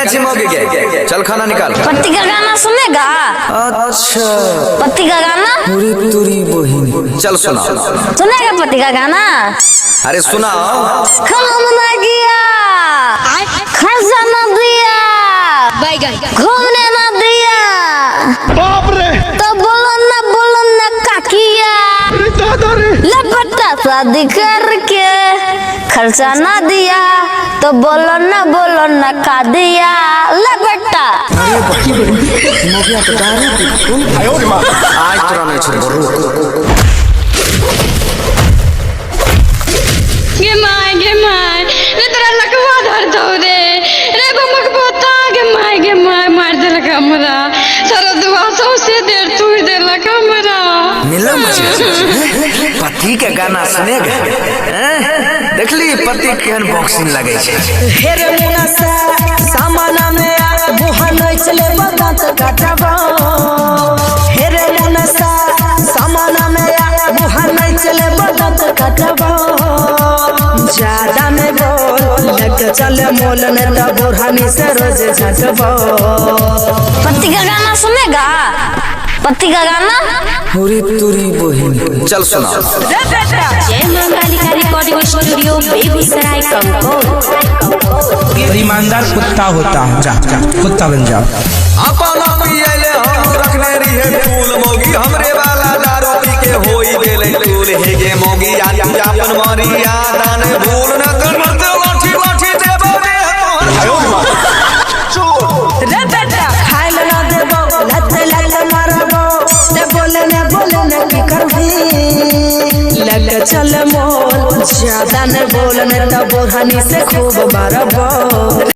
किसी मौके के चल खाना निकाल। पति का गाना सुनेगा? अच्छा पति का गाना पूरी तुरी बहिनी चल सुना। सुनेगा पति का गाना? अरे सुनाओ। काम न किया, खर्चा न दिया, घूमने न दिया, बाप रे तो बोलो न काकिया, लपटा शादी करके खर्चा न दिया, तो बोलो न का दिया लपटा। आज तोरा नहीं छोड़। गे माय रे तोरा लकवा धर दो रे बमक पोता गे माय मार देलक हमरा सारा दुआ सौसे देर तू देलक हमरा। मिला मुझे पति के गाना सुनेगा? देखली पति केहन बॉक्सिंग लगे छे। हेरे मुना सा सामाना में आ बुहा नहीं चले बदात काटबा। हेरे मुना सा सामाना में आ बुहा नहीं चले बदात काटबा। ज्यादा में बोल लग चले मोल में त बुढ़ानी से रोज झटबा। पति का गाना सुनेगा? पति का गाना पूरी तुरी बहिनी चल सुना। जय Mangalika recording studio Begusarai compose. ईमानदार कुत्ता होता है। जा कुत्ता बन जाओ। अपना पियले हम रखने रही फूल मोगी हमरे वाला दारू पी के होई गेले फूल हे गे मोगी अपन मारिया दान भूल न कर मत लाठी लाठी देबो रे बेटा खाइल ना देबो लत मारबो ते बोले ने की करबी। लग चल मोल ज्यादा ने बोलने त बुढ़ानी से खूब मारबो।